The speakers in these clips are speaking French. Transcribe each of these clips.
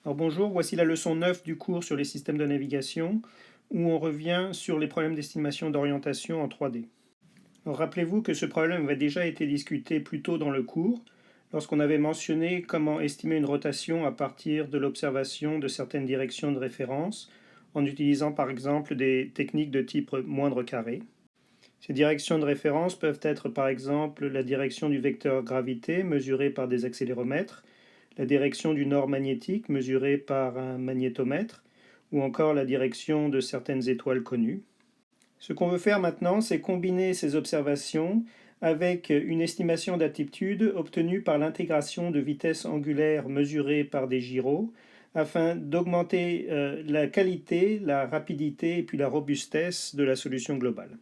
Alors bonjour, voici la leçon 9 du cours sur les systèmes de navigation où on revient sur les problèmes d'estimation d'orientation en 3D. Alors rappelez-vous que ce problème avait déjà été discuté plus tôt dans le cours lorsqu'on avait mentionné comment estimer une rotation à partir de l'observation de certaines directions de référence en utilisant par exemple des techniques de type moindre carré. Ces directions de référence peuvent être par exemple la direction du vecteur gravité mesuré par des accéléromètres, la direction du nord magnétique mesurée par un magnétomètre, ou encore la direction de certaines étoiles connues. Ce qu'on veut faire maintenant, c'est combiner ces observations avec une estimation d'altitude obtenue par l'intégration de vitesse angulaire mesurée par des gyros, afin d'augmenter la qualité, la rapidité et puis la robustesse de la solution globale.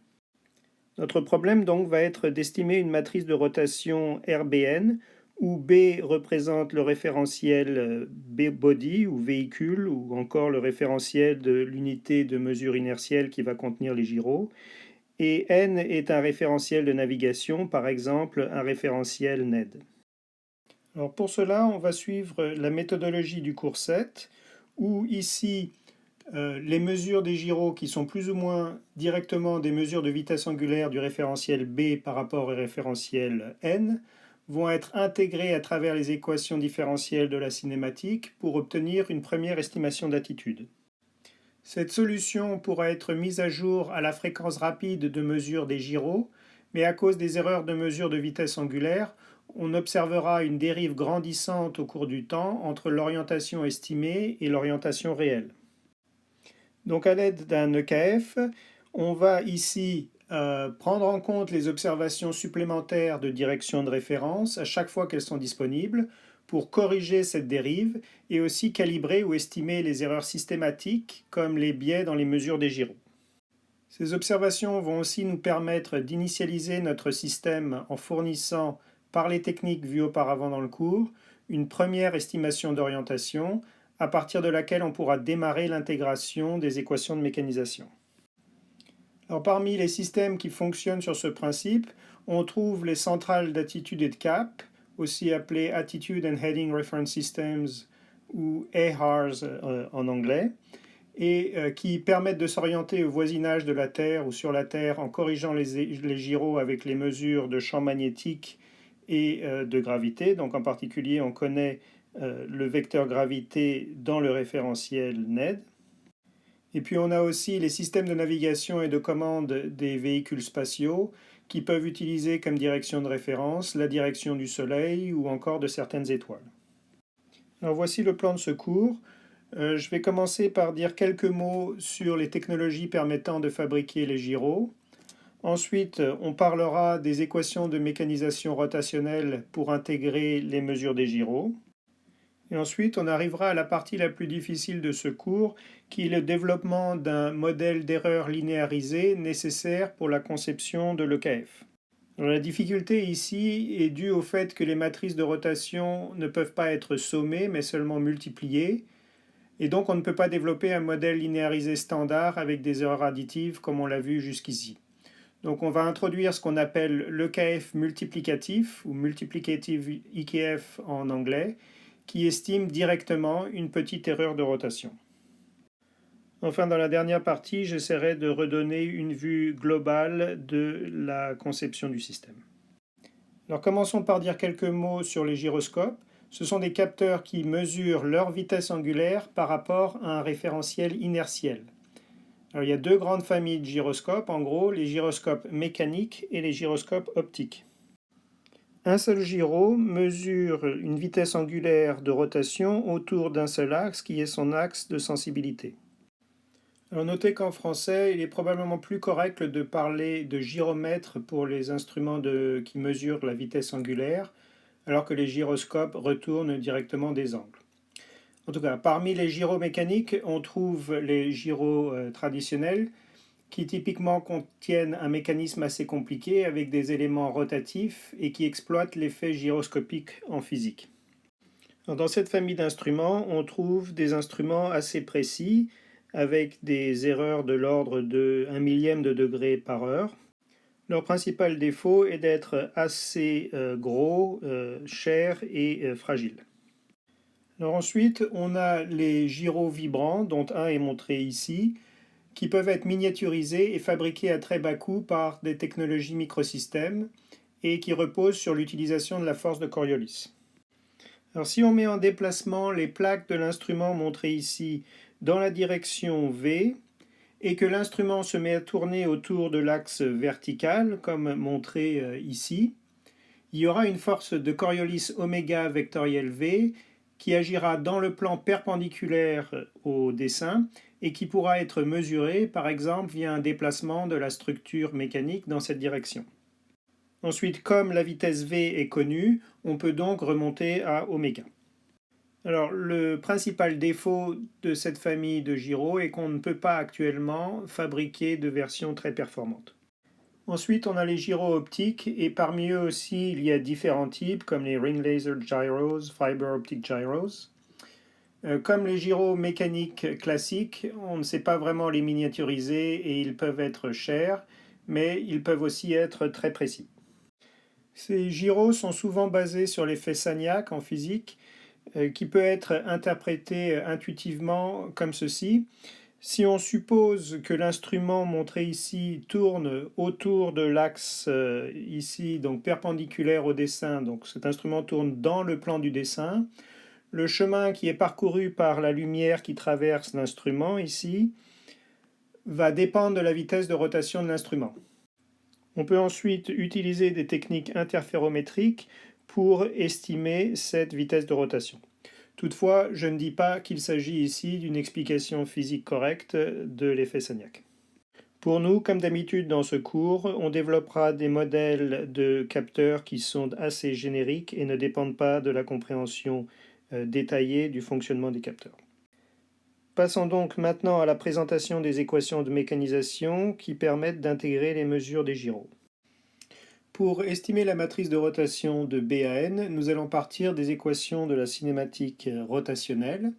Notre problème donc va être d'estimer une matrice de rotation RBN, où B représente le référentiel B body ou véhicule, ou encore le référentiel de l'unité de mesure inertielle qui va contenir les gyros, et N est un référentiel de navigation, par exemple un référentiel NED. Alors pour cela, on va suivre la méthodologie du cours 7, où ici les mesures des gyros qui sont plus ou moins directement des mesures de vitesse angulaire du référentiel B par rapport au référentiel N vont être intégrées à travers les équations différentielles de la cinématique pour obtenir une première estimation d'attitude. Cette solution pourra être mise à jour à la fréquence rapide de mesure des gyros, mais à cause des erreurs de mesure de vitesse angulaire, on observera une dérive grandissante au cours du temps entre l'orientation estimée et l'orientation réelle. Donc à l'aide d'un EKF, on va ici prendre en compte les observations supplémentaires de direction de référence à chaque fois qu'elles sont disponibles pour corriger cette dérive et aussi calibrer ou estimer les erreurs systématiques comme les biais dans les mesures des gyros. Ces observations vont aussi nous permettre d'initialiser notre système en fournissant, par les techniques vues auparavant dans le cours, une première estimation d'orientation à partir de laquelle on pourra démarrer l'intégration des équations de mécanisation. Alors, parmi les systèmes qui fonctionnent sur ce principe, on trouve les centrales d'attitude et de cap, aussi appelées Attitude and Heading Reference Systems ou AHRS en anglais, et qui permettent de s'orienter au voisinage de la Terre ou sur la Terre en corrigeant les gyros avec les mesures de champ magnétique et de gravité. Donc en particulier, on connaît le vecteur gravité dans le référentiel NED. Et puis on a aussi les systèmes de navigation et de commande des véhicules spatiaux qui peuvent utiliser comme direction de référence la direction du Soleil ou encore de certaines étoiles. Alors voici le plan de ce cours. Je vais commencer par dire quelques mots sur les technologies permettant de fabriquer les gyros. Ensuite, on parlera des équations de mécanisation rotationnelle pour intégrer les mesures des gyros. Et ensuite, on arrivera à la partie la plus difficile de ce cours, qui est le développement d'un modèle d'erreur linéarisé nécessaire pour la conception de l'EKF. La difficulté ici est due au fait que les matrices de rotation ne peuvent pas être sommées, mais seulement multipliées, et donc on ne peut pas développer un modèle linéarisé standard avec des erreurs additives comme on l'a vu jusqu'ici. Donc on va introduire ce qu'on appelle l'EKF multiplicatif, ou multiplicative EKF en anglais, qui estime directement une petite erreur de rotation. Enfin, dans la dernière partie, j'essaierai de redonner une vue globale de la conception du système. Alors commençons par dire quelques mots sur les gyroscopes. Ce sont des capteurs qui mesurent leur vitesse angulaire par rapport à un référentiel inertiel. Alors, il y a deux grandes familles de gyroscopes, en gros, les gyroscopes mécaniques et les gyroscopes optiques. Un seul gyro mesure une vitesse angulaire de rotation autour d'un seul axe qui est son axe de sensibilité. Alors notez qu'en français, il est probablement plus correct de parler de gyromètre pour les instruments qui mesurent la vitesse angulaire, alors que les gyroscopes retournent directement des angles. En tout cas, parmi les gyros mécaniques, on trouve les gyros traditionnels qui typiquement contiennent un mécanisme assez compliqué avec des éléments rotatifs et qui exploitent l'effet gyroscopique en physique. Dans cette famille d'instruments, on trouve des instruments assez précis avec des erreurs de l'ordre de 1 millième de degré par heure. Leur principal défaut est d'être assez gros, cher et fragile. Alors ensuite, on a les gyros vibrants, dont un est montré ici, qui peuvent être miniaturisés et fabriqués à très bas coût par des technologies microsystèmes et qui reposent sur l'utilisation de la force de Coriolis. Alors si on met en déplacement les plaques de l'instrument montré ici dans la direction V et que l'instrument se met à tourner autour de l'axe vertical, comme montré ici, il y aura une force de Coriolis oméga vectorielle V qui agira dans le plan perpendiculaire au dessin et qui pourra être mesurée par exemple via un déplacement de la structure mécanique dans cette direction. Ensuite, comme la vitesse V est connue, on peut donc remonter à oméga. Alors, le principal défaut de cette famille de gyros est qu'on ne peut pas actuellement fabriquer de versions très performantes. Ensuite, on a les gyros optiques, et parmi eux aussi, il y a différents types, comme les ring laser gyros, fiber optic gyros. Comme les gyros mécaniques classiques, on ne sait pas vraiment les miniaturiser et ils peuvent être chers, mais ils peuvent aussi être très précis. Ces gyros sont souvent basés sur l'effet Sagnac en physique, qui peut être interprété intuitivement comme ceci. Si on suppose que l'instrument montré ici tourne autour de l'axe ici, donc perpendiculaire au dessin, donc cet instrument tourne dans le plan du dessin, le chemin qui est parcouru par la lumière qui traverse l'instrument ici va dépendre de la vitesse de rotation de l'instrument. On peut ensuite utiliser des techniques interférométriques pour estimer cette vitesse de rotation. Toutefois, je ne dis pas qu'il s'agit ici d'une explication physique correcte de l'effet Sagnac. Pour nous, comme d'habitude dans ce cours, on développera des modèles de capteurs qui sont assez génériques et ne dépendent pas de la compréhension détaillée du fonctionnement des capteurs. Passons donc maintenant à la présentation des équations de mécanisation qui permettent d'intégrer les mesures des gyros. Pour estimer la matrice de rotation de B à n, nous allons partir des équations de la cinématique rotationnelle.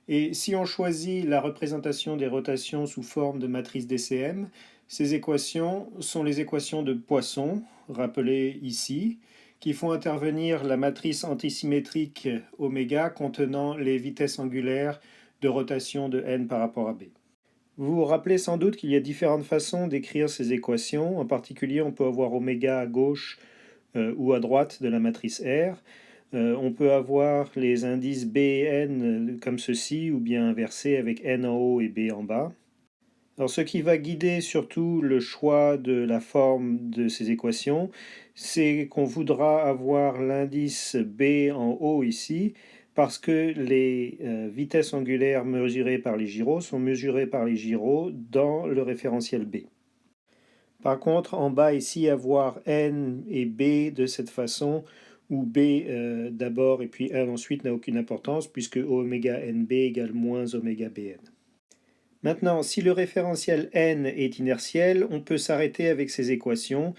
Et si on choisit la représentation des rotations sous forme de matrice DCM, ces équations sont les équations de Poisson, rappelées ici, qui font intervenir la matrice antisymétrique oméga contenant les vitesses angulaires de rotation de n par rapport à B. Vous vous rappelez sans doute qu'il y a différentes façons d'écrire ces équations. En particulier, on peut avoir oméga à gauche ou à droite de la matrice R. On peut avoir les indices B et N comme ceci, ou bien inversés avec N en haut et B en bas. Alors, ce qui va guider surtout le choix de la forme de ces équations, c'est qu'on voudra avoir l'indice B en haut ici, parce que les vitesses angulaires mesurées par les gyros sont mesurées par les gyros dans le référentiel B. Par contre, en bas ici, avoir N et B de cette façon, où B d'abord et puis N ensuite n'a aucune importance, puisque oméga NB égale moins oméga BN. Maintenant, si le référentiel n est inertiel, on peut s'arrêter avec ces équations.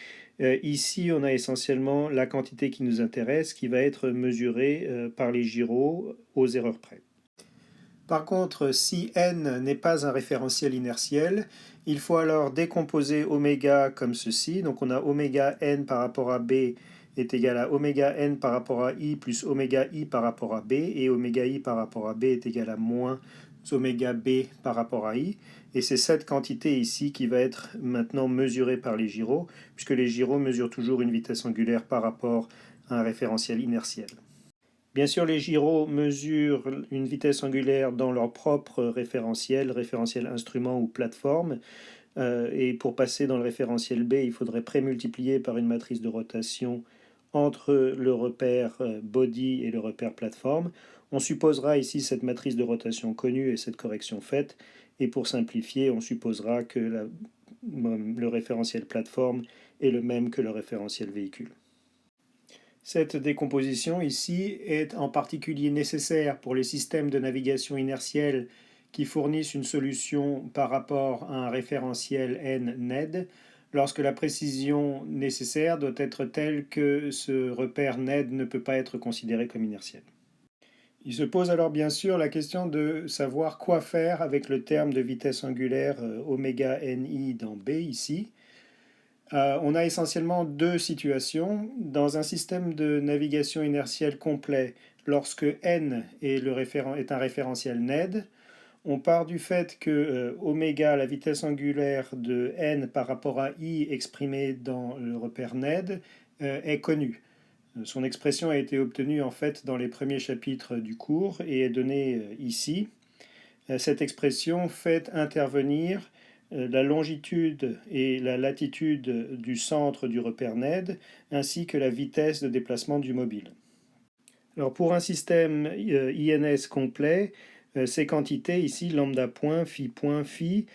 Ici, on a essentiellement la quantité qui nous intéresse, qui va être mesurée par les gyros aux erreurs près. Par contre, si n n'est pas un référentiel inertiel, il faut alors décomposer oméga comme ceci. Donc on a oméga n par rapport à b est égal à oméga n par rapport à i plus oméga i par rapport à b, et oméga i par rapport à b est égal à moins oméga b par rapport à i, et c'est cette quantité ici qui va être maintenant mesurée par les gyros, puisque les gyros mesurent toujours une vitesse angulaire par rapport à un référentiel inertiel. Bien sûr, les gyros mesurent une vitesse angulaire dans leur propre référentiel instrument ou plateforme, et pour passer dans le référentiel B, il faudrait prémultiplier par une matrice de rotation entre le repère body et le repère plateforme. On supposera ici cette matrice de rotation connue et cette correction faite, et pour simplifier, on supposera que le référentiel plateforme est le même que le référentiel véhicule. Cette décomposition ici est en particulier nécessaire pour les systèmes de navigation inertielle qui fournissent une solution par rapport à un référentiel n-ned, lorsque la précision nécessaire doit être telle que ce repère ned ne peut pas être considéré comme inertiel. Il se pose alors bien sûr la question de savoir quoi faire avec le terme de vitesse angulaire oméga ni dans B ici. On a essentiellement deux situations. Dans un système de navigation inertielle complet, lorsque n est un référentiel NED, on part du fait que oméga, la vitesse angulaire de n par rapport à i exprimée dans le repère NED, est connue. Son expression a été obtenue en fait dans les premiers chapitres du cours et est donnée ici. Cette expression fait intervenir la longitude et la latitude du centre du repère NED ainsi que la vitesse de déplacement du mobile. Alors pour un système INS complet, ces quantités ici, lambda point, phi,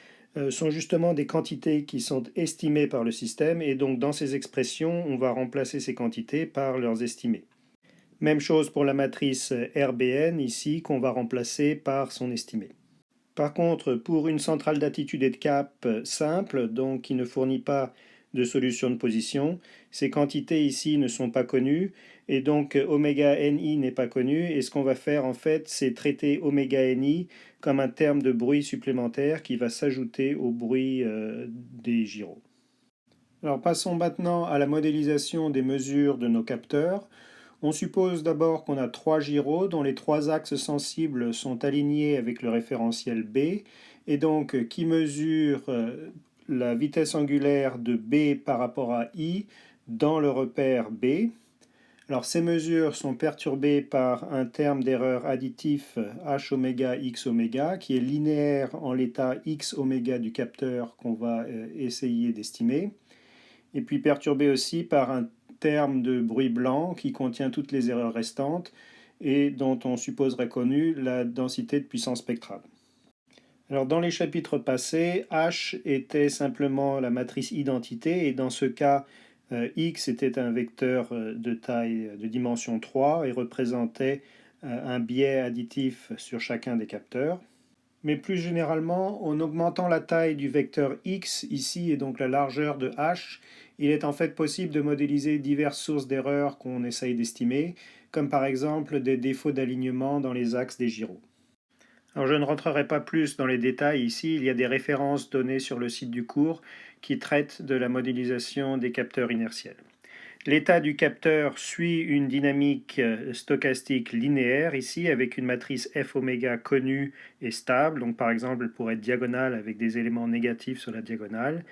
sont justement des quantités qui sont estimées par le système et donc dans ces expressions, on va remplacer ces quantités par leurs estimés. Même chose pour la matrice RBN ici qu'on va remplacer par son estimé. Par contre, pour une centrale d'attitude et de cap simple, donc qui ne fournit pas de solution de position, ces quantités ici ne sont pas connues et donc oméga ni n'est pas connu et ce qu'on va faire en fait c'est traiter oméga ni comme un terme de bruit supplémentaire qui va s'ajouter au bruit des gyros. Alors passons maintenant à la modélisation des mesures de nos capteurs. On suppose d'abord qu'on a 3 gyros dont les 3 axes sensibles sont alignés avec le référentiel B et donc qui mesurent la vitesse angulaire de B par rapport à I dans le repère B. Alors ces mesures sont perturbées par un terme d'erreur additif h oméga x oméga qui est linéaire en l'état x oméga du capteur qu'on va essayer d'estimer et puis perturbées aussi par un terme de bruit blanc qui contient toutes les erreurs restantes et dont on supposerait connue la densité de puissance spectrale. Alors dans les chapitres passés, H était simplement la matrice identité et dans ce cas, X était un vecteur de taille de dimension 3 et représentait un biais additif sur chacun des capteurs. Mais plus généralement, en augmentant la taille du vecteur X ici et donc la largeur de H, il est en fait possible de modéliser diverses sources d'erreurs qu'on essaye d'estimer, comme par exemple des défauts d'alignement dans les axes des gyros. Alors je ne rentrerai pas plus dans les détails ici, il y a des références données sur le site du cours qui traitent de la modélisation des capteurs inertiels. L'état du capteur suit une dynamique stochastique linéaire ici avec une matrice f oméga connue et stable, donc par exemple elle pourrait être diagonale avec des éléments négatifs sur la diagonale,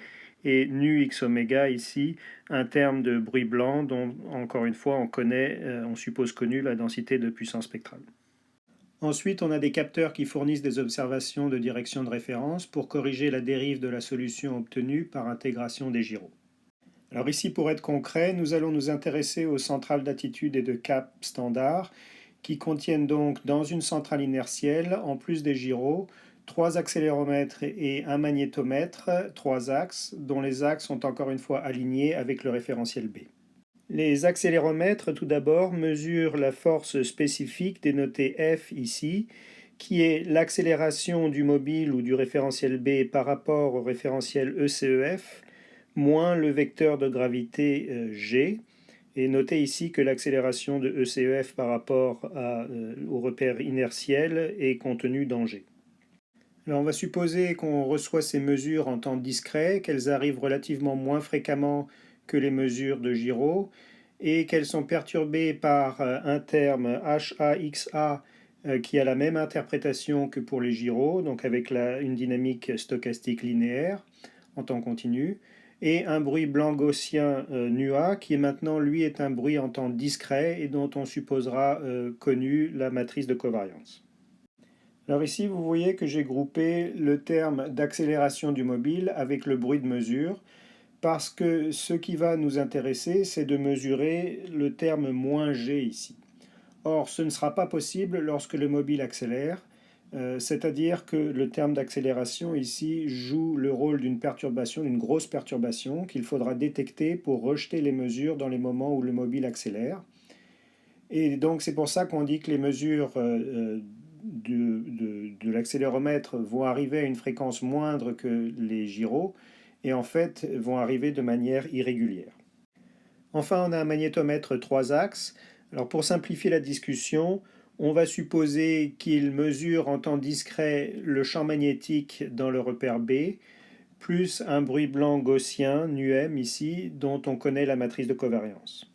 et nu x oméga ici, un terme de bruit blanc dont encore une fois on suppose connu la densité de puissance spectrale. Ensuite, on a des capteurs qui fournissent des observations de direction de référence pour corriger la dérive de la solution obtenue par intégration des gyros. Alors ici, pour être concret, nous allons nous intéresser aux centrales d'attitude et de cap standard qui contiennent donc dans une centrale inertielle, en plus des gyros, 3 accéléromètres et un magnétomètre, 3 axes, dont les axes sont encore une fois alignés avec le référentiel B. Les accéléromètres, tout d'abord, mesurent la force spécifique dénotée F ici, qui est l'accélération du mobile ou du référentiel B par rapport au référentiel ECEF, moins le vecteur de gravité G. Et notez ici que l'accélération de ECEF par rapport au repère inertiel est contenue dans G. Alors on va supposer qu'on reçoit ces mesures en temps discret, qu'elles arrivent relativement moins fréquemment que les mesures de gyros et qu'elles sont perturbées par un terme HAXA qui a la même interprétation que pour les gyros, donc avec une dynamique stochastique linéaire en temps continu, et un bruit blanc gaussien NUA qui maintenant lui est un bruit en temps discret et dont on supposera connu la matrice de covariance. Alors ici, vous voyez que j'ai groupé le terme d'accélération du mobile avec le bruit de mesure, parce que ce qui va nous intéresser, c'est de mesurer le terme -g ici. Or, ce ne sera pas possible lorsque le mobile accélère, c'est-à-dire que le terme d'accélération ici joue le rôle d'une perturbation, d'une grosse perturbation qu'il faudra détecter pour rejeter les mesures dans les moments où le mobile accélère. Et donc c'est pour ça qu'on dit que les mesures de l'accéléromètre vont arriver à une fréquence moindre que les gyros et en fait vont arriver de manière irrégulière. Enfin, on a un magnétomètre 3 axes. Alors pour simplifier la discussion, on va supposer qu'il mesure en temps discret le champ magnétique dans le repère B, plus un bruit blanc gaussien, NUM ici, dont on connaît la matrice de covariance.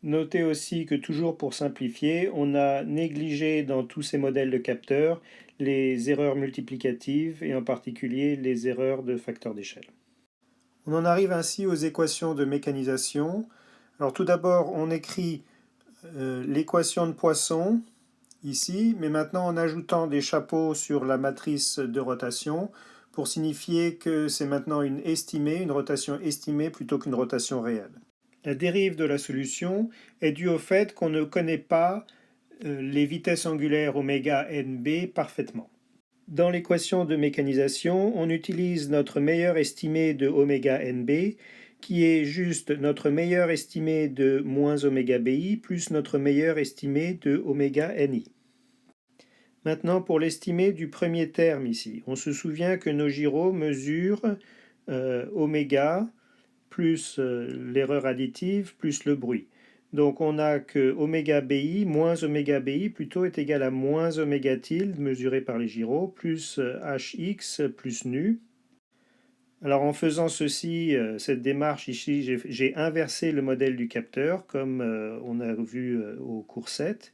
Notez aussi que toujours pour simplifier, on a négligé dans tous ces modèles de capteurs les erreurs multiplicatives et en particulier les erreurs de facteurs d'échelle. On en arrive ainsi aux équations de mécanisation. Alors tout d'abord, on écrit l'équation de Poisson ici, mais maintenant en ajoutant des chapeaux sur la matrice de rotation pour signifier que c'est maintenant une rotation estimée plutôt qu'une rotation réelle. La dérive de la solution est due au fait qu'on ne connaît pas les vitesses angulaires oméga nb parfaitement. Dans l'équation de mécanisation, on utilise notre meilleur estimé de oméga nb, qui est juste notre meilleur estimé de moins oméga bi plus notre meilleur estimé de oméga ni. Maintenant, pour l'estimé du premier terme ici, on se souvient que nos gyros mesurent oméga plus l'erreur additive plus le bruit. Donc on a que oméga bi moins oméga bi plutôt est égal à moins oméga tilde mesuré par les gyros plus hx plus nu. Alors en faisant ceci, cette démarche ici, j'ai inversé le modèle du capteur comme on a vu au cours 7.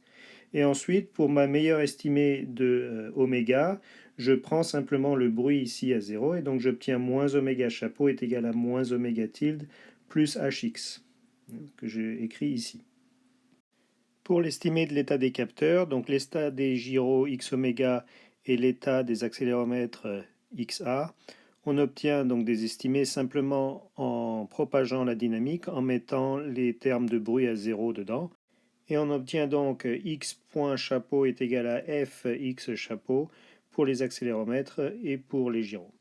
Et ensuite, pour ma meilleure estimée de oméga, je prends simplement le bruit ici à 0 et donc j'obtiens moins oméga chapeau est égal à moins oméga tilde plus hx, que j'ai écrit ici. Pour l'estimée de l'état des capteurs, donc l'état des gyros x oméga et l'état des accéléromètres xa, on obtient donc des estimés simplement en propageant la dynamique, en mettant les termes de bruit à 0 dedans. Et on obtient donc x point chapeau est égal à f x chapeau pour les accéléromètres et pour les gyros.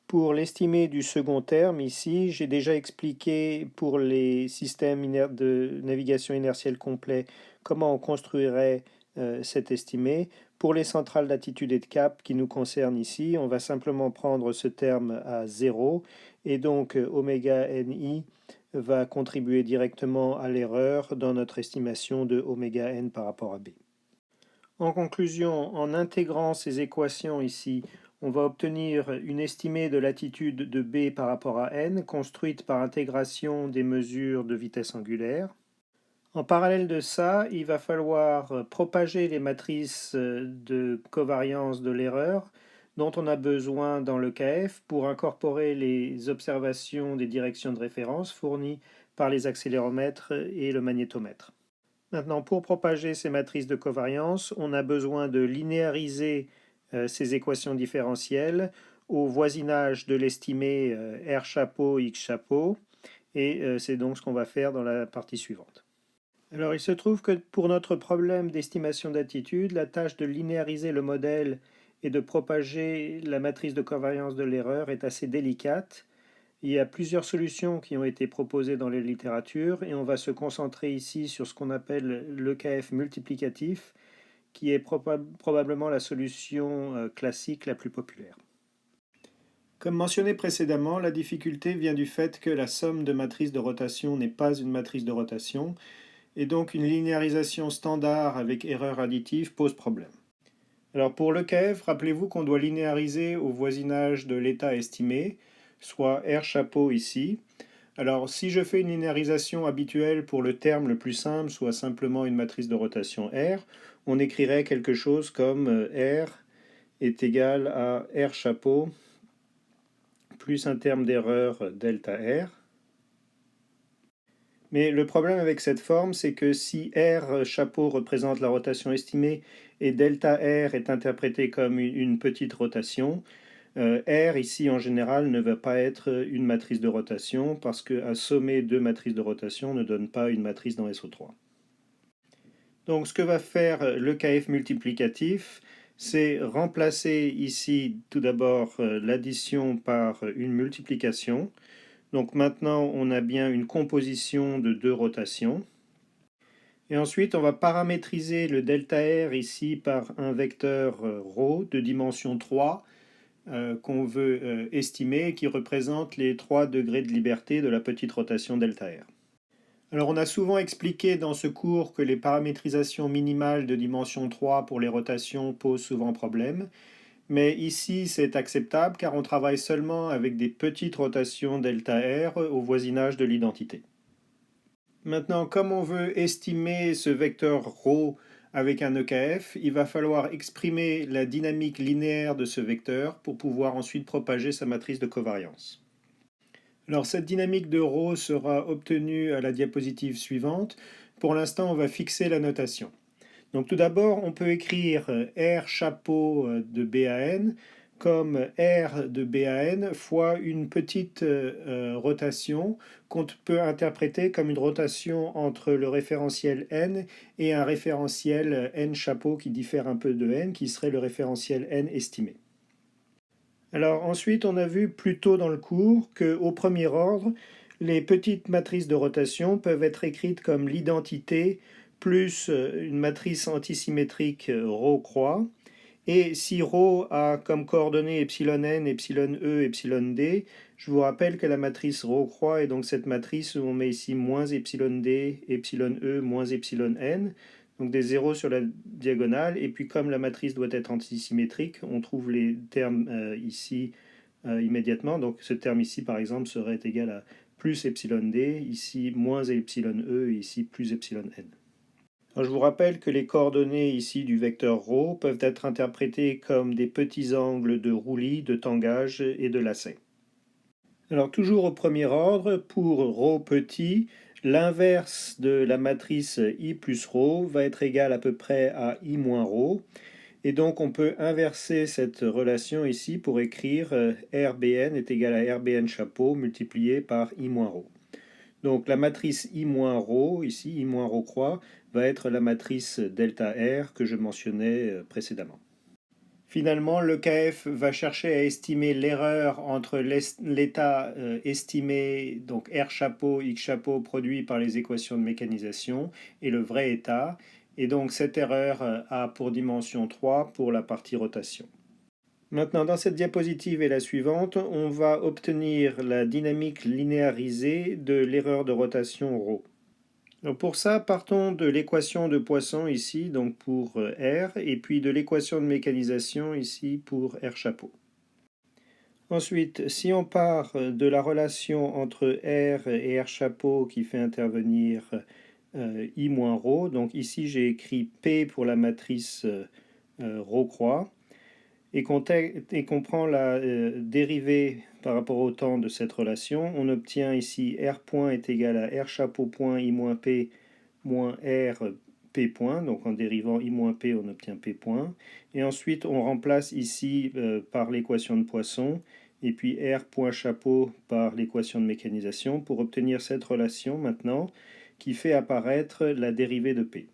Pour l'estimé du second terme, ici, j'ai déjà expliqué pour les systèmes de navigation inertielle complet comment on construirait cet estimé. Pour les centrales d'attitude et de cap qui nous concernent ici, on va simplement prendre ce terme à 0 et donc oméga ni va contribuer directement à l'erreur dans notre estimation de oméga n par rapport à b. En conclusion, en intégrant ces équations ici, on va obtenir une estimée de l'attitude de b par rapport à n construite par intégration des mesures de vitesse angulaire. En parallèle de ça, il va falloir propager les matrices de covariance de l'erreur dont on a besoin dans le KF pour incorporer les observations des directions de référence fournies par les accéléromètres et le magnétomètre. Maintenant, pour propager ces matrices de covariance, on a besoin de linéariser ces équations différentielles au voisinage de l'estimé R chapeau, X chapeau, et c'est donc ce qu'on va faire dans la partie suivante. Alors, il se trouve que pour notre problème d'estimation d'attitude, la tâche de linéariser le modèle et de propager la matrice de covariance de l'erreur est assez délicate. Il y a plusieurs solutions qui ont été proposées dans la littérature et on va se concentrer ici sur ce qu'on appelle l'EKF multiplicatif, qui est probablement la solution classique la plus populaire. Comme mentionné précédemment, la difficulté vient du fait que la somme de matrices de rotation n'est pas une matrice de rotation, et donc une linéarisation standard avec erreur additive pose problème. Alors pour l'EKF, rappelez-vous qu'on doit linéariser au voisinage de l'état estimé, soit R chapeau ici. Alors si je fais une linéarisation habituelle pour le terme le plus simple, soit simplement une matrice de rotation R, on écrirait quelque chose comme R est égal à R chapeau plus un terme d'erreur delta R. Mais le problème avec cette forme, c'est que si R chapeau représente la rotation estimée et delta R est interprété comme une petite rotation, R ici en général ne va pas être une matrice de rotation parce qu'un sommet de matrice de rotation ne donne pas une matrice dans SO3. Donc ce que va faire le KF multiplicatif, c'est remplacer ici tout d'abord l'addition par une multiplication. Donc maintenant on a bien une composition de deux rotations. Et ensuite on va paramétriser le delta R ici par un vecteur ρ de dimension 3 qu'on veut estimer et qui représente les 3 degrés de liberté de la petite rotation delta R. Alors on a souvent expliqué dans ce cours que les paramétrisations minimales de dimension 3 pour les rotations posent souvent problème, mais ici c'est acceptable car on travaille seulement avec des petites rotations delta R au voisinage de l'identité. Maintenant, comme on veut estimer ce vecteur ρ avec un EKF, il va falloir exprimer la dynamique linéaire de ce vecteur pour pouvoir ensuite propager sa matrice de covariance. Alors cette dynamique de ρ sera obtenue à la diapositive suivante. Pour l'instant, on va fixer la notation. Donc tout d'abord, on peut écrire R chapeau de BAN comme R de BAN fois une petite rotation qu'on peut interpréter comme une rotation entre le référentiel n et un référentiel n chapeau qui diffère un peu de n, qui serait le référentiel n estimé. Alors ensuite, on a vu plus tôt dans le cours qu'au premier ordre, les petites matrices de rotation peuvent être écrites comme l'identité plus une matrice antisymétrique ρ croix. Et si ρ a comme coordonnées epsilon n, epsilon e, epsilon d, je vous rappelle que la matrice ρ croix est donc cette matrice où on met ici moins epsilon d, epsilon e, moins epsilon n, donc des zéros sur la diagonale, et puis comme la matrice doit être antisymétrique, on trouve les termes ici immédiatement, donc ce terme ici par exemple serait égal à plus epsilon d, ici moins epsilon e, et ici plus epsilon n. Alors, je vous rappelle que les coordonnées ici du vecteur ρ peuvent être interprétées comme des petits angles de roulis, de tangage et de lacet. Alors toujours au premier ordre, pour ρ petit, l'inverse de la matrice I plus ρ va être égal à peu près à I moins ρ. Et donc on peut inverser cette relation ici pour écrire RBN est égal à RBN chapeau multiplié par I moins ρ. Donc la matrice I moins ρ, ici I moins ρ croix, va être la matrice delta R que je mentionnais précédemment. Finalement, l'EKF va chercher à estimer l'erreur entre l'état estimé, donc R chapeau, X chapeau, produit par les équations de mécanisation, et le vrai état. Et donc cette erreur a pour dimension 3 pour la partie rotation. Maintenant, dans cette diapositive et la suivante, on va obtenir la dynamique linéarisée de l'erreur de rotation ρ. Donc pour ça, partons de l'équation de Poisson ici, donc pour R, et puis de l'équation de mécanisation ici pour R chapeau. Ensuite, si on part de la relation entre R et R chapeau qui fait intervenir I moins ρ, donc ici j'ai écrit P pour la matrice ρ croix, et qu'on prend la dérivée par rapport au temps de cette relation, on obtient ici R point est égal à R chapeau point I moins P moins R P point, donc en dérivant I moins P on obtient P point, et ensuite on remplace ici par l'équation de Poisson, et puis R point chapeau par l'équation de mécanisation pour obtenir cette relation maintenant qui fait apparaître la dérivée de P.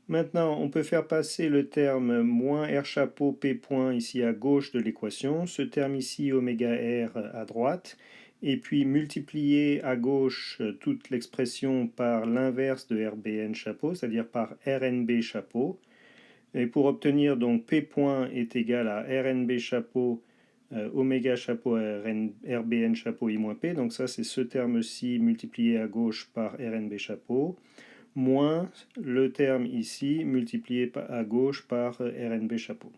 Maintenant, on peut faire passer le terme moins R chapeau P point ici à gauche de l'équation, ce terme ici oméga R à droite, et puis multiplier à gauche toute l'expression par l'inverse de RBN chapeau, c'est-à-dire par RNB chapeau. Et pour obtenir donc P point est égal à RNB chapeau oméga chapeau RBN chapeau I moins P, donc ça c'est ce terme-ci multiplié à gauche par RNB chapeau, moins le terme ici multiplié à gauche par RNB chapeau.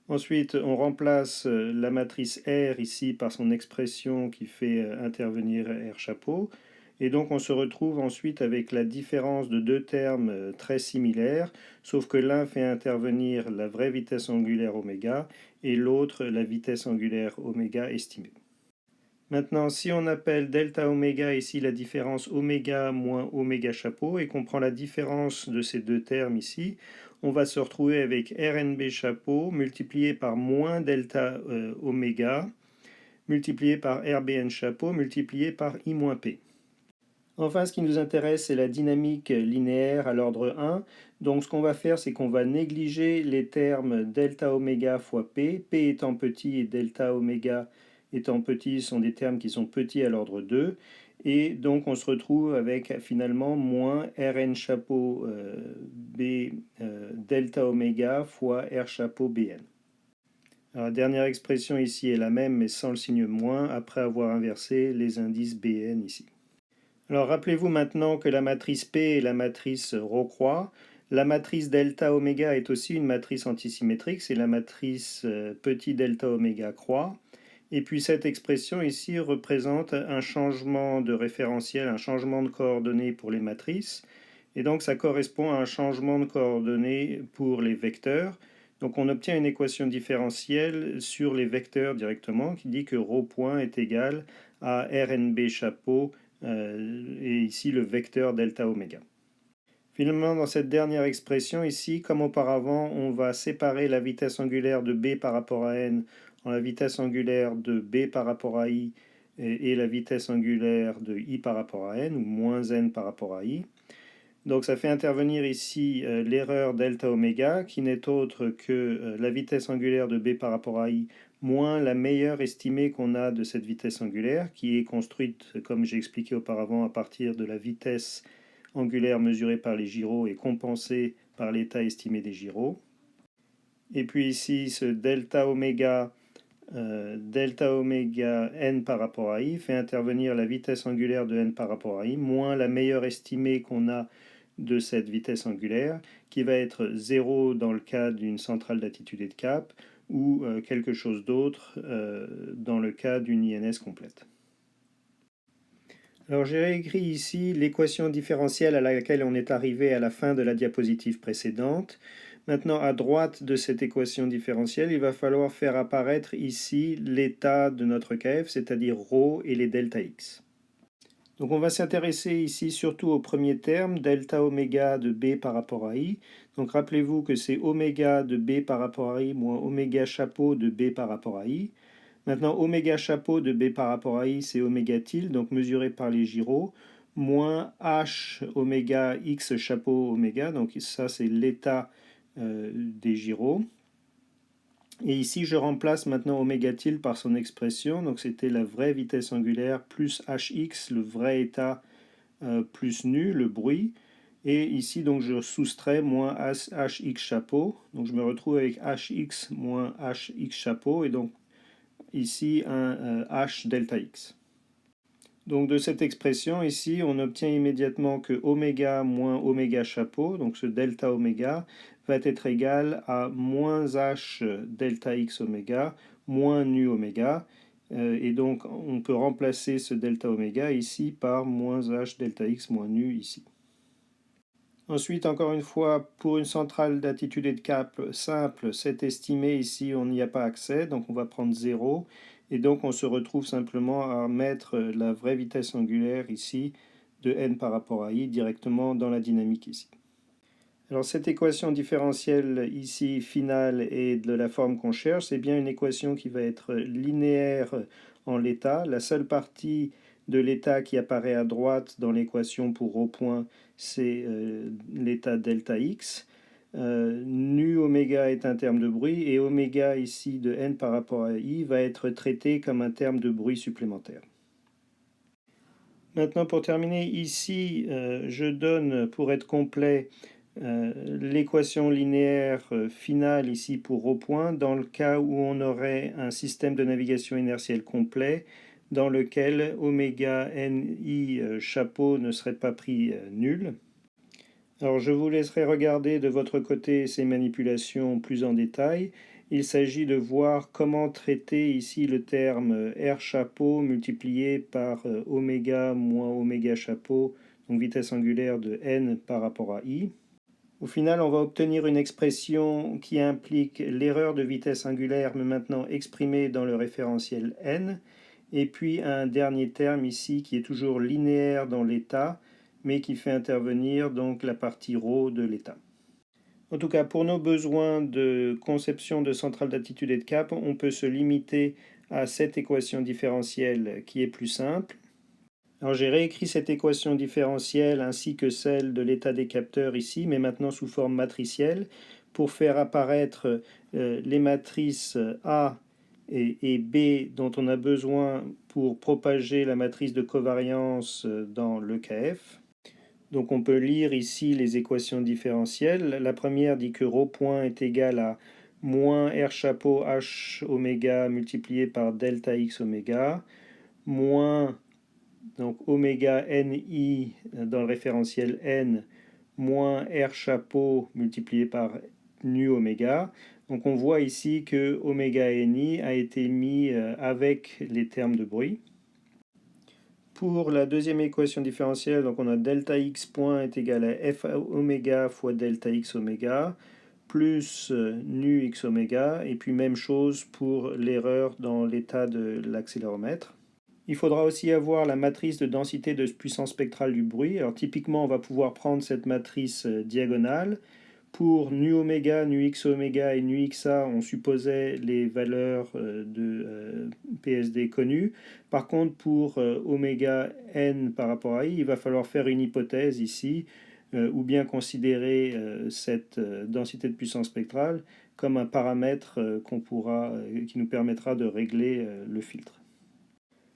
Ensuite, on remplace la matrice R ici par son expression qui fait intervenir R chapeau. Et donc on se retrouve ensuite avec la différence de deux termes très similaires, sauf que l'un fait intervenir la vraie vitesse angulaire oméga et l'autre la vitesse angulaire oméga estimée. Maintenant, si on appelle delta oméga ici la différence oméga moins oméga chapeau et qu'on prend la différence de ces deux termes ici, on va se retrouver avec RNB chapeau multiplié par moins delta oméga multiplié par RBN chapeau multiplié par I moins P. Enfin, ce qui nous intéresse, c'est la dynamique linéaire à l'ordre 1. Donc, ce qu'on va faire, c'est qu'on va négliger les termes delta oméga fois P, P étant petit et delta oméga étant petit sont des termes qui sont petits à l'ordre 2. Et donc, on se retrouve avec finalement moins Rn chapeau B delta oméga fois R chapeau Bn. Alors, la dernière expression ici est la même, mais sans le signe moins, après avoir inversé les indices Bn ici. Alors rappelez-vous maintenant que la matrice P est la matrice ρ croix. La matrice delta oméga est aussi une matrice antisymétrique, c'est la matrice petit delta oméga croix. Et puis cette expression ici représente un changement de référentiel, un changement de coordonnées pour les matrices. Et donc ça correspond à un changement de coordonnées pour les vecteurs. Donc on obtient une équation différentielle sur les vecteurs directement qui dit que ρ point est égal à Rnb chapeau et ici le vecteur delta oméga. Finalement, dans cette dernière expression ici, comme auparavant, on va séparer la vitesse angulaire de b par rapport à n en la vitesse angulaire de b par rapport à i et la vitesse angulaire de i par rapport à n, ou moins n par rapport à i. Donc ça fait intervenir ici l'erreur delta oméga, qui n'est autre que la vitesse angulaire de b par rapport à i, moins la meilleure estimée qu'on a de cette vitesse angulaire, qui est construite, comme j'ai expliqué auparavant, à partir de la vitesse angulaire mesurée par les gyros et compensée par l'état estimé des gyros. Et puis ici, ce delta oméga n par rapport à i fait intervenir la vitesse angulaire de n par rapport à i, moins la meilleure estimée qu'on a de cette vitesse angulaire, qui va être 0 dans le cas d'une centrale d'attitude et de cap, ou quelque chose d'autre dans le cas d'une INS complète. Alors j'ai réécrit ici l'équation différentielle à laquelle on est arrivé à la fin de la diapositive précédente. Maintenant, à droite de cette équation différentielle, il va falloir faire apparaître ici l'état de notre KF, c'est-à-dire ρ et les delta x. Donc on va s'intéresser ici surtout au premier terme, delta oméga de b par rapport à i. Donc rappelez-vous que c'est oméga de b par rapport à i moins oméga chapeau de b par rapport à i. Maintenant, oméga chapeau de b par rapport à i, c'est oméga tilde, donc mesuré par les gyros, moins h oméga x chapeau oméga, donc ça c'est l'état des gyros. Et ici, je remplace maintenant oméga tilde par son expression, donc c'était la vraie vitesse angulaire plus hx, le vrai état plus nu, le bruit. Et ici, donc, je soustrais moins hx chapeau, donc je me retrouve avec hx moins hx chapeau, et donc ici un h delta x. Donc de cette expression ici, on obtient immédiatement que oméga moins oméga chapeau, donc ce delta oméga, va être égal à moins h delta x oméga moins nu oméga. Et donc on peut remplacer ce delta oméga ici par moins h delta x moins nu ici. Ensuite, encore une fois, pour une centrale d'attitude et de cap simple, c'est estimé ici, on n'y a pas accès, donc on va prendre 0. Et donc on se retrouve simplement à mettre la vraie vitesse angulaire ici de n par rapport à i directement dans la dynamique ici. Alors cette équation différentielle ici finale et de la forme qu'on cherche, c'est bien une équation qui va être linéaire en l'état. La seule partie de l'état qui apparaît à droite dans l'équation pour ρ point, c'est l'état delta x. Nu oméga est un terme de bruit et oméga ici de n par rapport à i va être traité comme un terme de bruit supplémentaire. Maintenant pour terminer ici, je donne pour être complet l'équation linéaire finale ici pour ρ point dans le cas où on aurait un système de navigation inertielle complet dans lequel oméga ni chapeau ne serait pas pris nul. Alors je vous laisserai regarder de votre côté ces manipulations plus en détail. Il s'agit de voir comment traiter ici le terme R chapeau multiplié par oméga moins oméga chapeau, donc vitesse angulaire de n par rapport à i. Au final, on va obtenir une expression qui implique l'erreur de vitesse angulaire, mais maintenant exprimée dans le référentiel n, et puis un dernier terme ici qui est toujours linéaire dans l'état, mais qui fait intervenir donc la partie ρ de l'état. En tout cas, pour nos besoins de conception de centrale d'attitude et de cap, on peut se limiter à cette équation différentielle qui est plus simple. Alors j'ai réécrit cette équation différentielle ainsi que celle de l'état des capteurs ici, mais maintenant sous forme matricielle, pour faire apparaître les matrices A et B dont on a besoin pour propager la matrice de covariance dans l'EKF. Donc on peut lire ici les équations différentielles. La première dit que ρ point est égal à moins R chapeau H oméga multiplié par delta X oméga, moins donc oméga ni dans le référentiel n moins R chapeau multiplié par nu oméga. Donc on voit ici que oméga ni a été mis avec les termes de bruit. Pour la deuxième équation différentielle, donc on a delta x point est égal à f oméga fois delta x oméga plus nu x oméga, et puis même chose pour l'erreur dans l'état de l'accéléromètre. Il faudra aussi avoir la matrice de densité de puissance spectrale du bruit. Alors typiquement, on va pouvoir prendre cette matrice diagonale. Pour nu oméga, nu x oméga et nu xa, on supposait les valeurs de PSD connues. Par contre, pour oméga n par rapport à i, il va falloir faire une hypothèse ici, ou bien considérer cette densité de puissance spectrale comme un paramètre qui nous permettra de régler le filtre.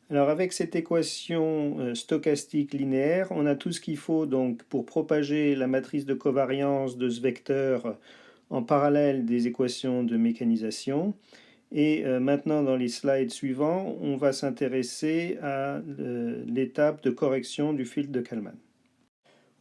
Alors avec cette équation stochastique linéaire, on a tout ce qu'il faut donc pour propager la matrice de covariance de ce vecteur en parallèle des équations de mécanisation. Et maintenant, dans les slides suivants, on va s'intéresser à l'étape de correction du filtre de Kalman.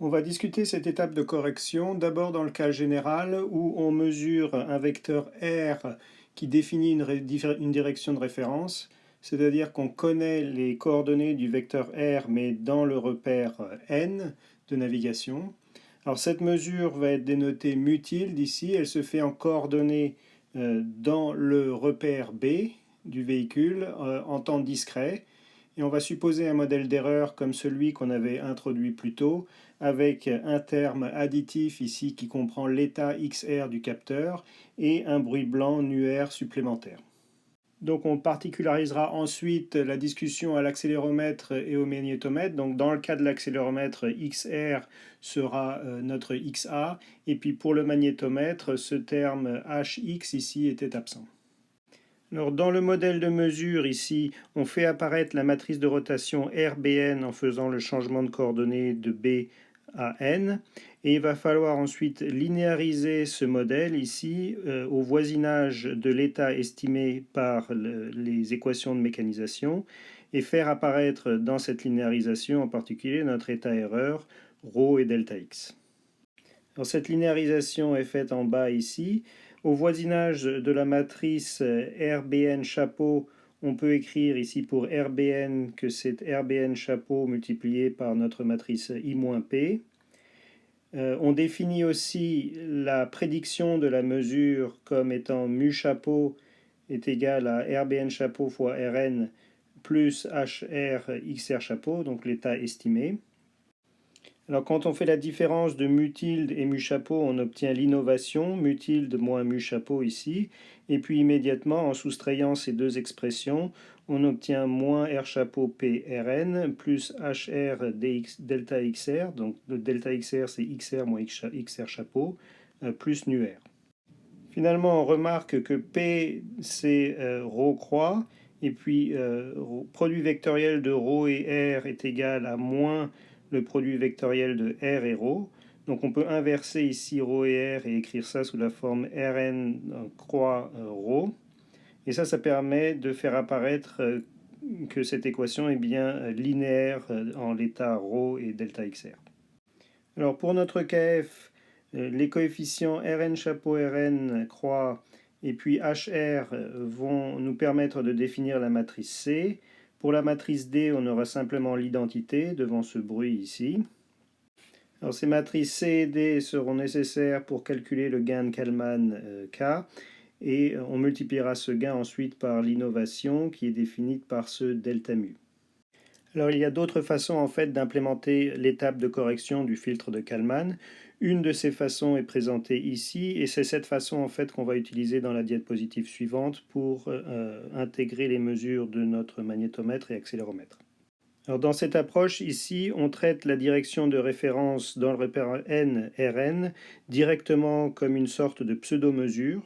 On va discuter cette étape de correction d'abord dans le cas général où on mesure un vecteur R qui définit une direction de référence, c'est-à-dire qu'on connaît les coordonnées du vecteur R mais dans le repère N de navigation. Alors cette mesure va être dénotée mutilde ici, elle se fait en coordonnées dans le repère B du véhicule en temps discret. Et on va supposer un modèle d'erreur comme celui qu'on avait introduit plus tôt, avec un terme additif ici qui comprend l'état XR du capteur et un bruit blanc nu-R supplémentaire. Donc on particularisera ensuite la discussion à l'accéléromètre et au magnétomètre. Donc dans le cas de l'accéléromètre, XR sera notre XA, et puis pour le magnétomètre, ce terme HX ici était absent. Alors, dans le modèle de mesure, ici, on fait apparaître la matrice de rotation RBN en faisant le changement de coordonnées de B à N. Et il va falloir ensuite linéariser ce modèle ici au voisinage de l'état estimé par les équations de mécanisation et faire apparaître dans cette linéarisation en particulier notre état erreur, ρ et delta x. Alors, cette linéarisation est faite en bas ici. Au voisinage de la matrice RBN chapeau, on peut écrire ici pour RBN que c'est RBN chapeau multiplié par notre matrice I-P. On définit aussi la prédiction de la mesure comme étant mu chapeau est égal à RBN chapeau fois Rn plus HR XR chapeau, donc l'état estimé. Alors quand on fait la différence de mu tilde et mu chapeau, on obtient l'innovation, mu tilde moins mu chapeau ici, et puis immédiatement en soustrayant ces deux expressions, on obtient moins R chapeau P Rn plus HR dx, delta XR, donc le delta XR c'est XR moins XR chapeau, plus nu R. Finalement on remarque que P c'est ρ croix, et puis produit vectoriel de ρ et R est égal à moins le produit vectoriel de R et ρ. Donc on peut inverser ici ρ et R et écrire ça sous la forme Rn croix ρ. Et ça permet de faire apparaître que cette équation est bien linéaire en l'état ρ et delta XR. Alors pour notre KF, les coefficients Rn chapeau Rn croix et puis HR vont nous permettre de définir la matrice C. Pour la matrice D, on aura simplement l'identité devant ce bruit ici. Alors ces matrices C et D seront nécessaires pour calculer le gain de Kalman K, et on multipliera ce gain ensuite par l'innovation qui est définie par ce delta mu. Alors il y a d'autres façons en fait d'implémenter l'étape de correction du filtre de Kalman. Une de ces façons est présentée ici, et c'est cette façon en fait qu'on va utiliser dans la diapositive suivante pour intégrer les mesures de notre magnétomètre et accéléromètre. Alors dans cette approche ici, on traite la direction de référence dans le repère n Rn directement comme une sorte de pseudo-mesure,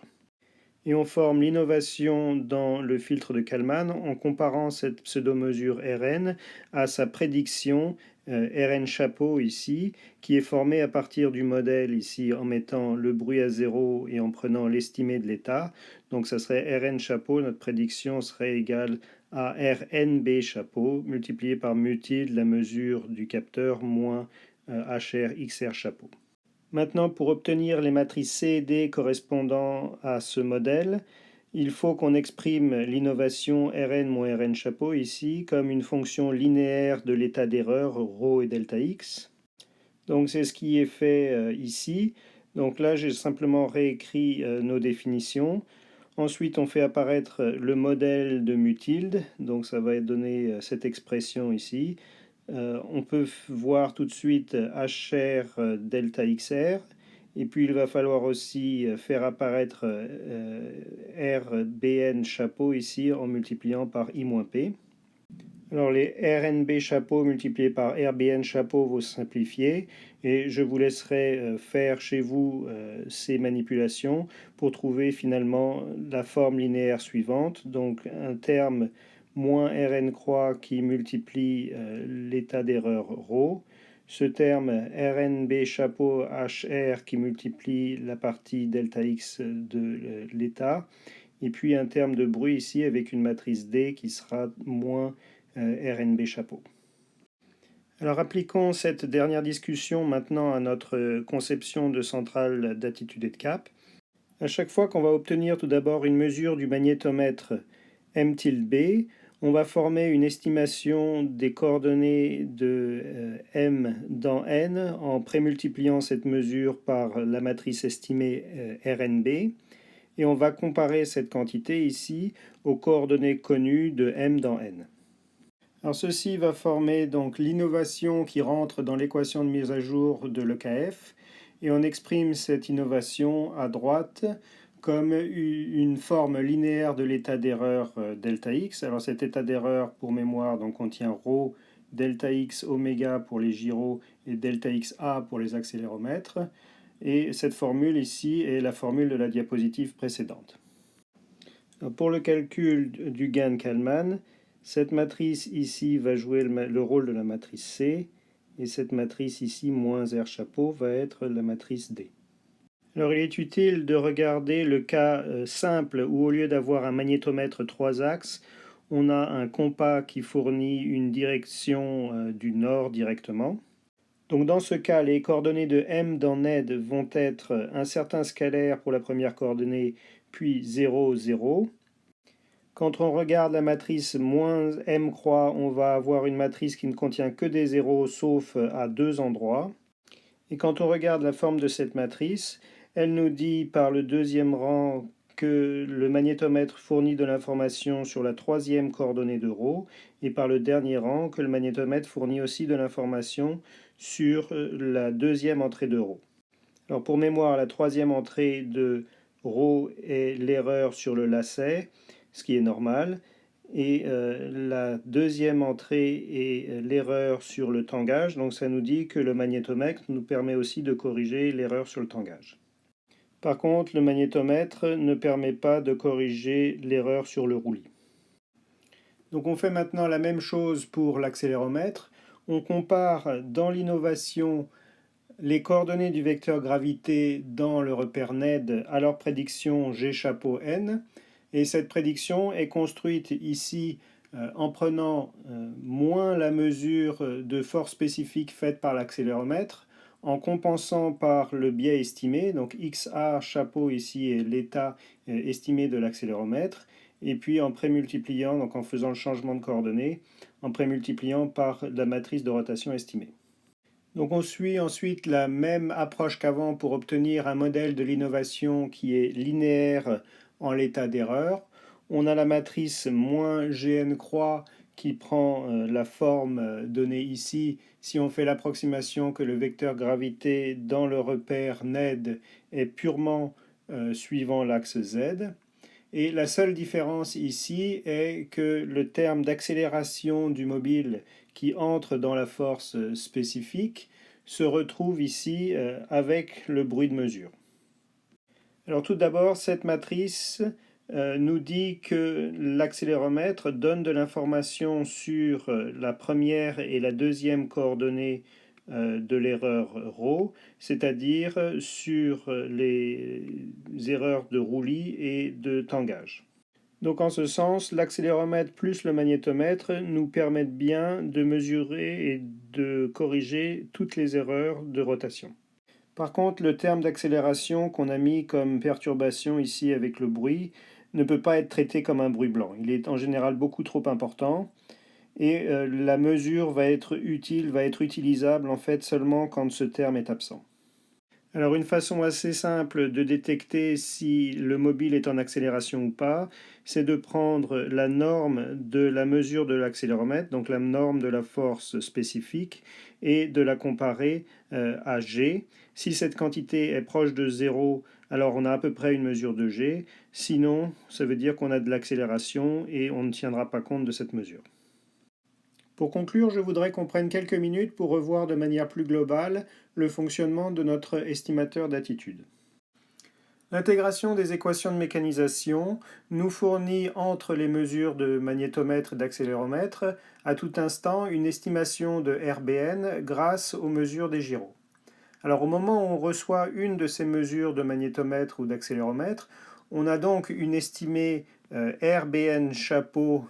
et on forme l'innovation dans le filtre de Kalman en comparant cette pseudo-mesure Rn à sa prédiction Rn chapeau ici, qui est formée à partir du modèle ici en mettant le bruit à 0 et en prenant l'estimé de l'état. Donc ça serait Rn chapeau, notre prédiction serait égale à Rnb chapeau multiplié par mu tilde la mesure du capteur moins HR XR chapeau. Maintenant, pour obtenir les matrices C et D correspondant à ce modèle, il faut qu'on exprime l'innovation Rn-Rn chapeau ici comme une fonction linéaire de l'état d'erreur ρ et delta x. Donc c'est ce qui est fait ici. Donc là, j'ai simplement réécrit nos définitions. Ensuite, on fait apparaître le modèle de mu tilde. Donc ça va donner cette expression ici. On peut voir tout de suite HR delta XR. Et puis il va falloir aussi faire apparaître RBN chapeau ici en multipliant par I-P. Alors les RNB chapeau multipliés par RBN chapeau vont simplifier et je vous laisserai faire chez vous ces manipulations pour trouver finalement la forme linéaire suivante. Donc un terme moins Rn croix qui multiplie l'état d'erreur ρ. Ce terme RNB chapeau HR qui multiplie la partie delta x de l'état. Et puis un terme de bruit ici avec une matrice D qui sera moins RNB chapeau. Alors appliquons cette dernière discussion maintenant à notre conception de centrale d'attitude et de cap. À chaque fois qu'on va obtenir tout d'abord une mesure du magnétomètre M tilde B, on va former une estimation des coordonnées de M dans N en prémultipliant cette mesure par la matrice estimée RNB. Et on va comparer cette quantité ici aux coordonnées connues de M dans N. Alors ceci va former donc l'innovation qui rentre dans l'équation de mise à jour de l'EKF et on exprime cette innovation à droite comme une forme linéaire de l'état d'erreur delta x. Alors cet état d'erreur pour mémoire donc contient ρ delta x oméga pour les gyros et delta x a pour les accéléromètres. Et cette formule ici est la formule de la diapositive précédente. Alors pour le calcul du gain de Kalman, cette matrice ici va jouer le rôle de la matrice C, et cette matrice ici, moins R chapeau, va être la matrice D. Alors il est utile de regarder le cas simple où au lieu d'avoir un magnétomètre 3 axes, on a un compas qui fournit une direction du nord directement. Donc dans ce cas, les coordonnées de M dans NED vont être un certain scalaire pour la première coordonnée, puis 0, 0. Quand on regarde la matrice moins M croix, on va avoir une matrice qui ne contient que des zéros sauf à deux endroits. Et quand on regarde la forme de cette matrice, elle nous dit par le deuxième rang que le magnétomètre fournit de l'information sur la troisième coordonnée de ρ, et par le dernier rang que le magnétomètre fournit aussi de l'information sur la deuxième entrée de ρ. Alors pour mémoire, la troisième entrée de ρ est l'erreur sur le lacet, ce qui est normal, et la deuxième entrée est l'erreur sur le tangage, donc ça nous dit que le magnétomètre nous permet aussi de corriger l'erreur sur le tangage. Par contre, le magnétomètre ne permet pas de corriger l'erreur sur le roulis. Donc on fait maintenant la même chose pour l'accéléromètre. On compare dans l'innovation les coordonnées du vecteur gravité dans le repère NED à leur prédiction G chapeau N. Et cette prédiction est construite ici en prenant moins la mesure de force spécifique faite par l'accéléromètre, en compensant par le biais estimé, donc XA chapeau ici est l'état estimé de l'accéléromètre, et puis en prémultipliant, donc en faisant le changement de coordonnées, en prémultipliant par la matrice de rotation estimée. Donc on suit ensuite la même approche qu'avant pour obtenir un modèle de l'innovation qui est linéaire en l'état d'erreur. On a la matrice moins Gn croix qui prend la forme donnée ici si on fait l'approximation que le vecteur gravité dans le repère NED est purement suivant l'axe Z. Et la seule différence ici est que le terme d'accélération du mobile qui entre dans la force spécifique se retrouve ici avec le bruit de mesure. Alors tout d'abord, cette matrice nous dit que l'accéléromètre donne de l'information sur la première et la deuxième coordonnée de l'erreur ρ, c'est-à-dire sur les erreurs de roulis et de tangage. Donc en ce sens, l'accéléromètre plus le magnétomètre nous permettent bien de mesurer et de corriger toutes les erreurs de rotation. Par contre, le terme d'accélération qu'on a mis comme perturbation ici avec le bruit ne peut pas être traité comme un bruit blanc. Il est en général beaucoup trop important et la mesure va être utilisable en fait seulement quand ce terme est absent. Alors une façon assez simple de détecter si le mobile est en accélération ou pas, c'est de prendre la norme de la mesure de l'accéléromètre, donc la norme de la force spécifique, et de la comparer à G. Si cette quantité est proche de 0, alors on a à peu près une mesure de G. Sinon, ça veut dire qu'on a de l'accélération et on ne tiendra pas compte de cette mesure. Pour conclure, je voudrais qu'on prenne quelques minutes pour revoir de manière plus globale le fonctionnement de notre estimateur d'attitude. L'intégration des équations de mécanisation nous fournit entre les mesures de magnétomètre et d'accéléromètre à tout instant une estimation de RBN grâce aux mesures des gyros. Alors au moment où on reçoit une de ces mesures de magnétomètre ou d'accéléromètre, on a donc une estimée RBN chapeau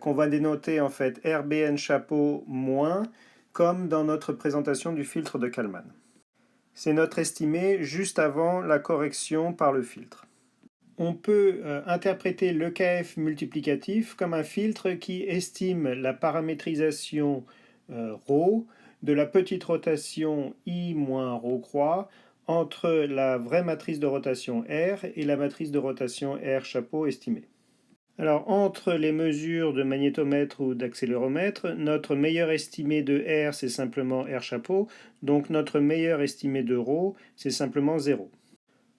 qu'on va dénoter en fait RBN chapeau moins, comme dans notre présentation du filtre de Kalman. C'est notre estimé juste avant la correction par le filtre. On peut interpréter l'EKF multiplicatif comme un filtre qui estime la paramétrisation ρ de la petite rotation I moins ρ croix entre la vraie matrice de rotation R et la matrice de rotation R chapeau estimée. Alors, entre les mesures de magnétomètre ou d'accéléromètre, notre meilleur estimé de R, c'est simplement R chapeau, donc notre meilleur estimé de ρ, c'est simplement 0.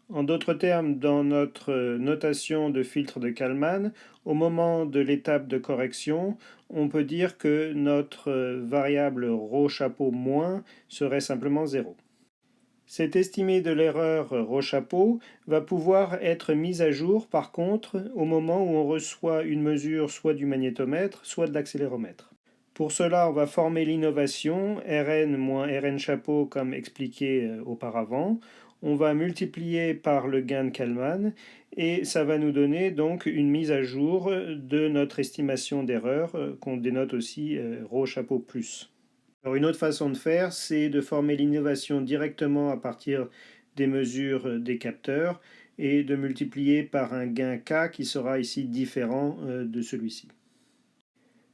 En d'autres termes, dans notre notation de filtre de Kalman, au moment de l'étape de correction, on peut dire que notre variable ρ chapeau moins serait simplement 0. Cet estimé de l'erreur ρ-chapeau va pouvoir être mis à jour par contre au moment où on reçoit une mesure soit du magnétomètre, soit de l'accéléromètre. Pour cela, on va former l'innovation Rn moins Rn chapeau comme expliqué auparavant. On va multiplier par le gain de Kalman et ça va nous donner donc une mise à jour de notre estimation d'erreur qu'on dénote aussi ρ-chapeau plus. Alors une autre façon de faire, c'est de former l'innovation directement à partir des mesures des capteurs et de multiplier par un gain K qui sera ici différent de celui-ci.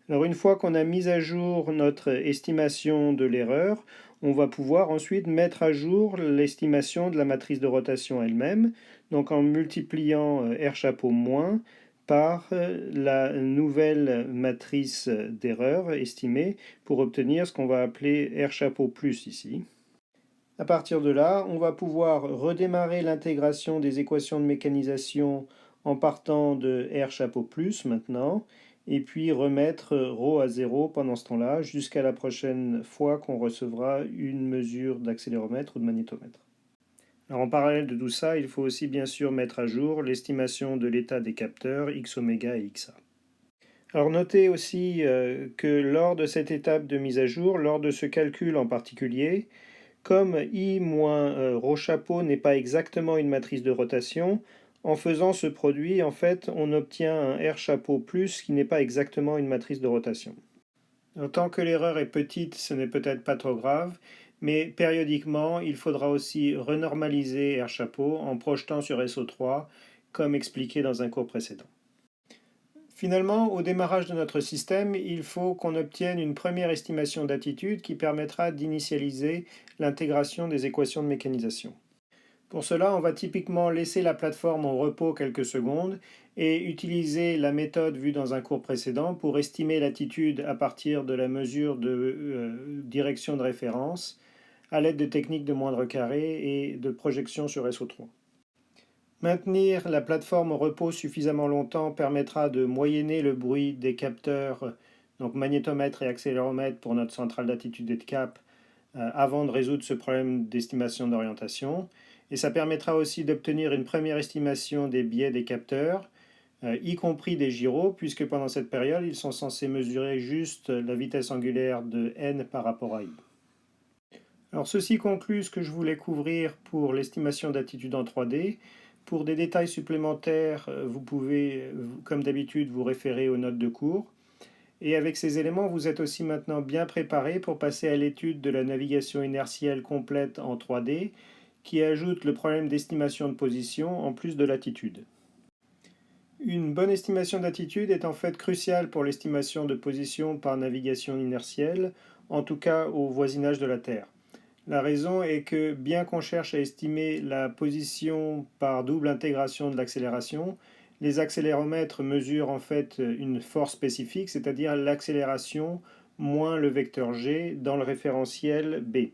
Alors une fois qu'on a mis à jour notre estimation de l'erreur, on va pouvoir ensuite mettre à jour l'estimation de la matrice de rotation elle-même, donc en multipliant R chapeau moins par la nouvelle matrice d'erreur estimée pour obtenir ce qu'on va appeler R chapeau plus ici. À partir de là, on va pouvoir redémarrer l'intégration des équations de mécanisation en partant de R chapeau plus maintenant, et puis remettre ρ à 0 pendant ce temps-là, jusqu'à la prochaine fois qu'on recevra une mesure d'accéléromètre ou de magnétomètre. Alors en parallèle de tout ça, il faut aussi bien sûr mettre à jour l'estimation de l'état des capteurs x oméga et xa. Alors notez aussi que lors de cette étape de mise à jour, lors de ce calcul en particulier, comme I moins ρ chapeau n'est pas exactement une matrice de rotation, en faisant ce produit, en fait, on obtient un R chapeau plus qui n'est pas exactement une matrice de rotation. Alors, tant que l'erreur est petite, ce n'est peut-être pas trop grave, mais périodiquement, il faudra aussi renormaliser R chapeau en projetant sur SO3, comme expliqué dans un cours précédent. Finalement, au démarrage de notre système, il faut qu'on obtienne une première estimation d'attitude qui permettra d'initialiser l'intégration des équations de mécanisation. Pour cela, on va typiquement laisser la plateforme en repos quelques secondes et utiliser la méthode vue dans un cours précédent pour estimer l'attitude à partir de la mesure de direction de référence à l'aide de techniques de moindre carré et de projection sur SO3. Maintenir la plateforme au repos suffisamment longtemps permettra de moyenner le bruit des capteurs, donc magnétomètre et accéléromètre pour notre centrale d'attitude et de cap, avant de résoudre ce problème d'estimation d'orientation. Et ça permettra aussi d'obtenir une première estimation des biais des capteurs, y compris des gyros, puisque pendant cette période, ils sont censés mesurer juste la vitesse angulaire de n par rapport à i. Alors ceci conclut ce que je voulais couvrir pour l'estimation d'attitude en 3D. Pour des détails supplémentaires, vous pouvez, comme d'habitude, vous référer aux notes de cours. Et avec ces éléments, vous êtes aussi maintenant bien préparé pour passer à l'étude de la navigation inertielle complète en 3D qui ajoute le problème d'estimation de position en plus de l'attitude. Une bonne estimation d'attitude est en fait cruciale pour l'estimation de position par navigation inertielle, en tout cas au voisinage de la Terre. La raison est que bien qu'on cherche à estimer la position par double intégration de l'accélération, les accéléromètres mesurent en fait une force spécifique, c'est-à-dire l'accélération moins le vecteur g dans le référentiel b.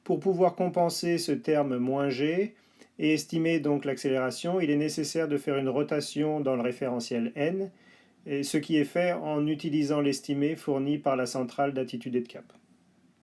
Pour pouvoir compenser ce terme moins g et estimer donc l'accélération, il est nécessaire de faire une rotation dans le référentiel n, ce qui est fait en utilisant l'estimé fourni par la centrale d'attitude et de cap.